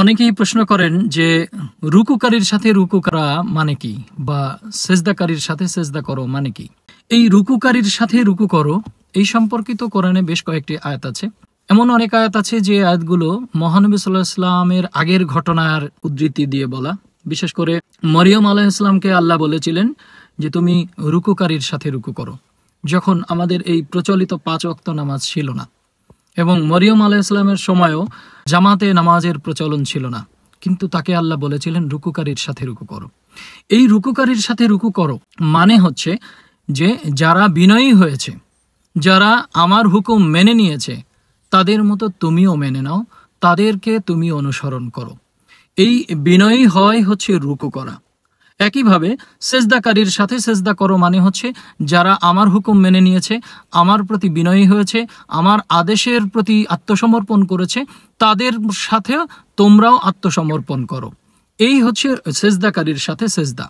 অনেকেই প্রশ্ন করেন যে রুকুকারীর সাথে রুকু করা মানে কি, বা সেজদাকারীর সাথে সেজদা করো মানে কি। এই রুকুকারীর সাথে রুকু করো এই সম্পর্কিত কোরআনে বেশ কয়েকটি আয়াত আছে। এমন অনেক আয়াত আছে যে আয়াতগুলো মহানবী সাল্লাল্লাহু আলাইহি ওয়াসাল্লামের আগের ঘটনার উদ্ধৃতি দিয়ে বলা। বিশেষ করে মরিয়ম আলাইহিস সালামকে আল্লাহ বলেছিলেন যে তুমি রুকুকারীর সাথে রুকু করো, যখন আমাদের এই প্রচলিত 5 ওয়াক্ত নামাজ ছিল না, এবং মরিয়ম আলাইহিস সালামের সময়ও জামাতে নামাজের প্রচলন ছিল না, কিন্তু তাকে আল্লাহ বলেছিলেন রুকুকারীর সাথে রুকু করো। এই রুকুকারীর সাথে রুকু করো মানে হচ্ছে যে যারা বিনয়ী হয়েছে, যারা আমার হুকুম মেনে নিয়েছে, তাদের মতো তুমিও মেনে নাও, তাদেরকে তুমি অনুসরণ করো। এই বিনয়ী হয় হচ্ছে রুকু করা। একইভাবে সেজদাকারীর সাথে সেজদা করো মানে হচ্ছে যারা আমার হুকুম মেনে নিয়েছে, আমার প্রতি বিনয়ী হয়েছে, আমার আদেশের প্রতি আত্মসমর্পণ করেছে, তাদের সাথেও তোমরাও আত্মসমর্পণ করো। এই হচ্ছে সেজদাকারীর সাথে সেজদা।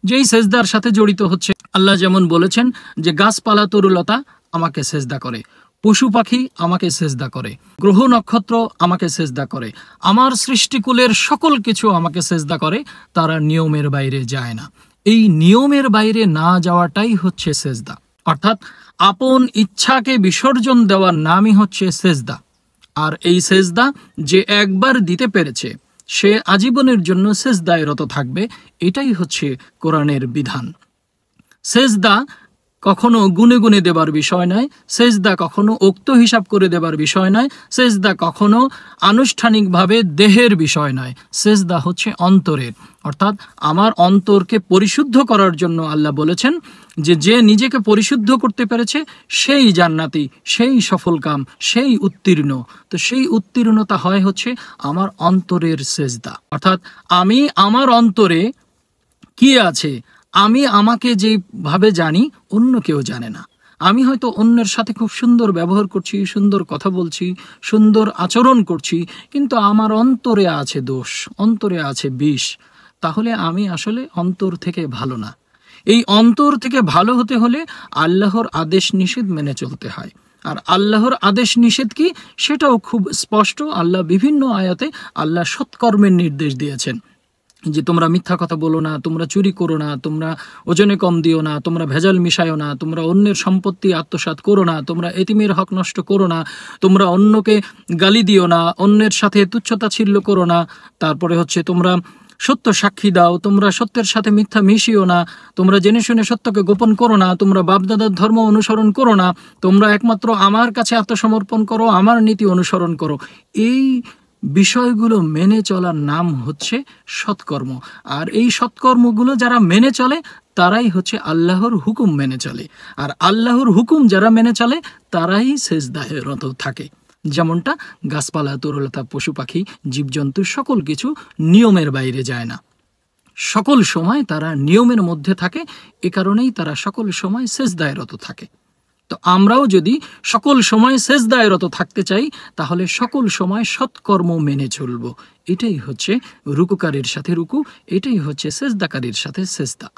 যেই সেজদার সাথে জড়িত হচ্ছে, আল্লাহ যেমন বলেছেন যে গাছপালা তরুলতা আমাকে সেজদা করে, পশু পাখি আমাকে সেজদা করে, গ্রহ নক্ষত্র আমাকে সেজদা করে, আমার সৃষ্টিকুলের সকল কিছু আমাকে সেজদা করে, তারা নিয়মের বাইরে যায় না। এই নিয়মের বাইরে না যাওয়াটাই হচ্ছে সেজদা, অর্থাৎ আপন ইচ্ছাকে বিসর্জন দেওয়ার নামই হচ্ছে সেজদা। আর এই সেজদা যে একবার দিতে পেরেছে সে আজীবনের জন্য সেজদায় রত থাকবে, এটাই হচ্ছে কোরআনের বিধান। সেজদা কখনো গুনে গুনে দেবার বিষয় নয়, সেজদা কখনো উক্ত হিসাব করে দেবার বিষয় নয়, সেজদা কখনো আনুষ্ঠানিকভাবে দেহের বিষয় নয়। সেজদা হচ্ছে অন্তরের, অর্থাৎ আমার অন্তরকে পরিশুদ্ধ করার জন্য আল্লাহ বলেছেন যে যে নিজেকে পরিশুদ্ধ করতে পেরেছে সেই জান্নাতি, সেই সফলকাম, সেই উত্তীর্ণ। তো সেই উত্তীর্ণতা হয় হচ্ছে আমার অন্তরের সেজদা, অর্থাৎ আমি আমার অন্তরে কি আছে, আমি আমাকে যেভাবে জানি অন্য কেউ জানে না। আমি হয়তো অন্যের সাথে খুব সুন্দর ব্যবহার করছি, সুন্দর কথা বলছি, সুন্দর আচরণ করছি, কিন্তু আমার অন্তরে আছে দোষ, অন্তরে আছে বিষ। তাহলে আমি আসলে অন্তর থেকে ভালো না। এই অন্তর থেকে ভালো হতে হলে আল্লাহর আদেশ নিষেধ মেনে চলতে হয়। আর আল্লাহর আদেশ নিষেধ কি সেটাও খুব স্পষ্ট। আল্লাহ বিভিন্ন আয়াতে আল্লাহ সৎকর্মের নির্দেশ দিয়েছেন যে তোমরা মিথ্যা কথা বলো না, তোমরা চুরি করো না, তোমরা ওজনে কম দিও না, তোমরা ভেজাল মিশায়ও না, তোমরা অন্যের সম্পত্তি আত্মসাৎ করো না, তোমরা এতিমের হক নষ্ট করো না, তোমরা অন্যকে গালি দিও না, অন্যের সাথে তুচ্ছতাচ্ছিল্য করো না, তারপরে হচ্ছে তোমরা সত্য সাক্ষী দাও, তোমরা সত্যের সাথে মিথ্যা মিশিও না, তোমরা জেনে শুনে সত্যকে গোপন করো না, তোমরা বাপদাদার ধর্ম অনুসরণ করো না, তোমরা একমাত্র আমার কাছে আত্মসমর্পণ করো, আমার নীতি অনুসরণ করো। এই বিষয়গুলো মেনে চলার নাম হচ্ছে সৎকর্ম। আর এই সৎকর্মগুলো যারা মেনে চলে তারাই হচ্ছে আল্লাহর হুকুম মেনে চলে। আর আল্লাহর হুকুম যারা মেনে চলে তারাই সেজদায় রত থাকে। যেমনটা গাছপালা তরুলতা পশু পাখি জীবজন্তু সকল কিছু নিয়মের বাইরে যায় না, সকল সময় তারা নিয়মের মধ্যে থাকে। এ কারণেই তারা সকল সময় সেজদায় রত থাকে। তো আমরাও যদি সকল সময় সেজদায় রত থাকতে চাই তাহলে সকল সময় সৎকর্ম মেনে চলব। এটাই হচ্ছে রুকুকারীর সাথে রুকু, এটাই হচ্ছে সেজদাকারীর সাথে সেজদা।